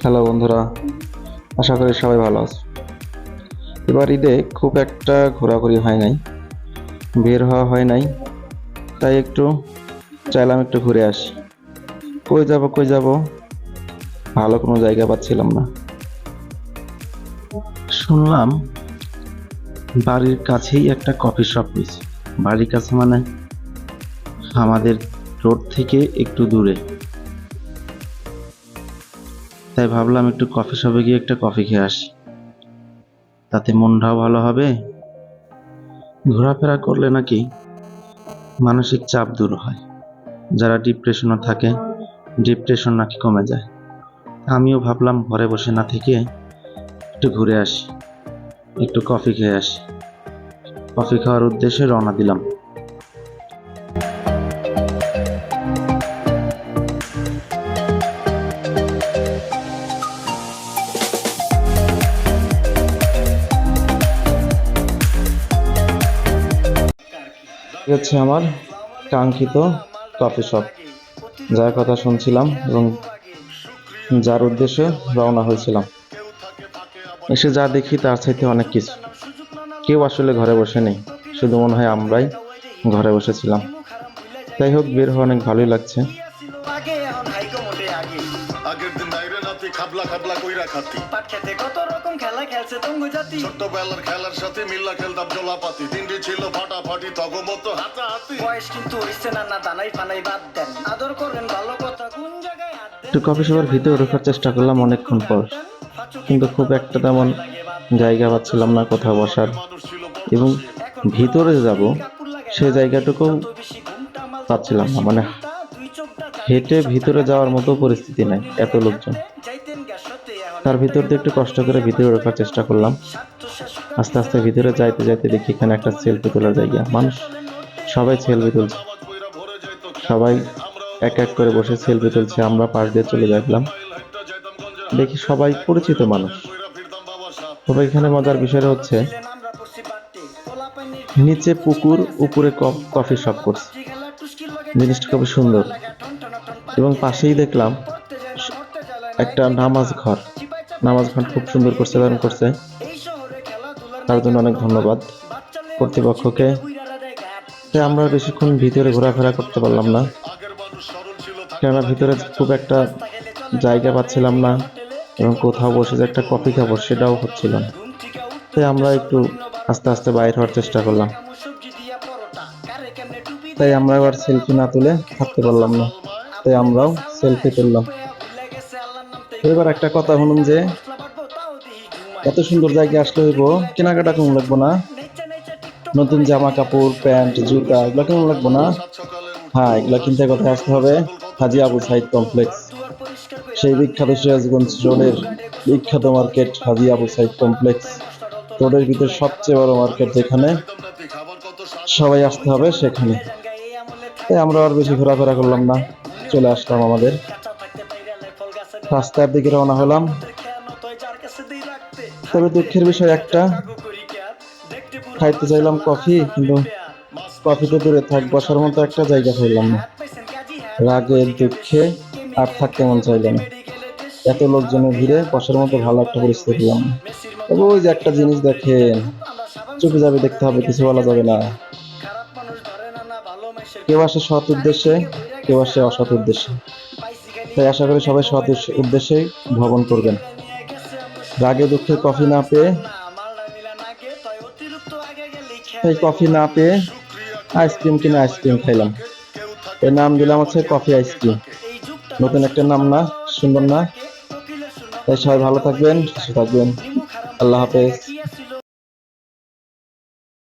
Hello বন্ধুরা, আশা করি সবাই ভালো আছে। এবার ঈদে খুব একটা ঘোরাঘুরি হয় নাই, বের হওয়া হয় নাই, তাই একটু চাইলাম একটু ঘুরে আসি। কই যাব, ভালো কোনো জায়গা পাচ্ছিলাম না। শুনলাম বাড়ির কাছেই একটা কফি শপ রয়েছে। বাড়ির কাছে মানে আমাদের রোড থেকে একটু দূরে। তাই ভাবলাম একটু কফি শপে গিয়ে একটা কফি খেয়ে আসি, তাতে মনটাও ভালো হবে। ঘোরাফেরা করলে নাকি মানসিক চাপ দূর হয়, যারা ডিপ্রেশনে থাকে ডিপ্রেশন নাকি কমে যায়। আমিও ভাবলাম ঘরে বসে না থেকে একটু ঘুরে আসি, একটু কফি খেয়ে আসি। কফি খাওয়ার উদ্দেশ্যে রওনা দিলাম। হচ্ছে আমার কাঙ্ক্ষিত কফি শপ, যার কথা শুনছিলাম এবং যার উদ্দেশ্যে রওনা হয়েছিলাম। এসে যা দেখি তার চাইতে অনেক কিছু। কেউ আসলে ঘরে বসে নেই, শুধু মনে হয় আমরাই ঘরে বসেছিলাম। যাই হোক, বের হওয়া অনেক ভালোই লাগছে। আগের দিন বাইরে নাতি খাবলা খাবলা কইরা খাতি পাট খেতে কত রকম খেলা খেলছে তঙ্গ জাতি ছোটবেলার খেলার সাথে মিল্লা খেলতাম জলাপাতি তিনটি ছিল ফাটাফাটি তগমত হাতাহাতি বয়স কিন্তু হইছে না না দানাই ফানাই বাদ দেন আদর করেন ভালো কথা কোন জায়গায় হাত দেন। একটু কফি শপের ভিতরে ঢোকার চেষ্টা করলাম অনেকক্ষণ পর, কিন্তু খুব একটা তেমন জায়গা পাচ্ছিলাম না কোথাও বসার, এবং ভিতরে যাব সেই জায়গাটুকু পাচ্ছিলাম না। মানে হেঁটে ভিতরে যাওয়ার মতো পরিস্থিতি নাই, এত লোকজন। তার ভিতর দিয়ে একটু কষ্ট করে ভিতরে ঢোকার চেষ্টা করলাম। আস্তে আস্তে ভিতরে যাইতে যাইতে দেখি এখানে একটা সেলফি তোলার জায়গা। মানুষ সবাই সেলফি তুলছে, সবাই এক এক করে বসে সেলফি তুলছে। আমরা পাশ দিয়ে চলে যাইলাম, দেখি সবাই পরিচিত মানুষ। তবে এখানে মজার বিষয় হচ্ছে নিচে পুকুর, উপরে কফি শপ করছে। জিনিসটা খুবই সুন্দর। এবং পাশেই দেখলাম একটা নামাজ ঘর খুব সুন্দর করছে, দারুণ করছে। তার জন্য অনেক ধন্যবাদ কর্তৃপক্ষকে। তাই আমরা বেশিক্ষণ ভিতরে ঘোরাফেরা করতে পারলাম না, কেননা ভিতরে খুব একটা জায়গা পাচ্ছিলাম না, এবং কোথাও বসে যে একটা কফি খাবো সেটাও হচ্ছিল না। তাই আমরা একটু আস্তে আস্তে বাইরে হওয়ার চেষ্টা করলাম। তাই আমরা এবার সেলফি না তুলে থাকতে পারলাম না, তাই আমরাও সেলফি তুললাম। এবার একটা কথা শুনুন, যে এত সুন্দর জায়গায় আসলে হইব কেনাকাটা কেমন লাগবো না? নতুন জামা কাপড়, প্যান্ট, জুতা এগুলো কেমন লাগবো না? হ্যাঁ, এগুলো কিনতে কোথায় আসতে হবে? হাজী আবু সাইদ কমপ্লেক্স, সেই বিখ্যাত সিরাজগঞ্জ রোডের বিখ্যাত মার্কেট হাজী আবু সাইদ কমপ্লেক্স। রোডের ভিতরে সবচেয়ে বড় মার্কেট, যেখানে সবাই আসতে হবে সেখানে। তাই আমরা আর বেশি ঘোরাফেরা করলাম না, চলে আসলাম আমাদের রাস্তার দিকে রওনা হলাম। তবে দুঃখের বিষয় একটা, খাইতে চাইলাম কফি, কিন্তু কফি তো দূরে থাক, বসার মতো একটা জায়গা পাইলাম না। রাগে দুঃখে আর থাকতে মন চাইল না। এত লোকজনের ভিড়ে বসার মতো ভালো একটা পরিস্থিতি পেলাম না। তবে ওই যে একটা জিনিস দেখেন, চুপে যাবে, দেখতে হবে, কিছু বলা যাবে না। কেউ আসে সৎ উদ্দেশ্যে, কেউ আসে অসৎ উদ্দেশ্যে। তাই আশা করি সবাই সৎ উদ্দেশ্যেই ভ্রমণ করবেন। রাগে দুঃখে কফি না পেয়ে আইসক্রিম কিনে আইসক্রিম খাইলাম। এর নাম দিলাম হচ্ছে কফি আইসক্রিম। নতুন একটা নাম না? সুন্দর না? তাই সবাই ভালো থাকবেন, সুস্থ থাকবেন। আল্লাহ হাফেজ।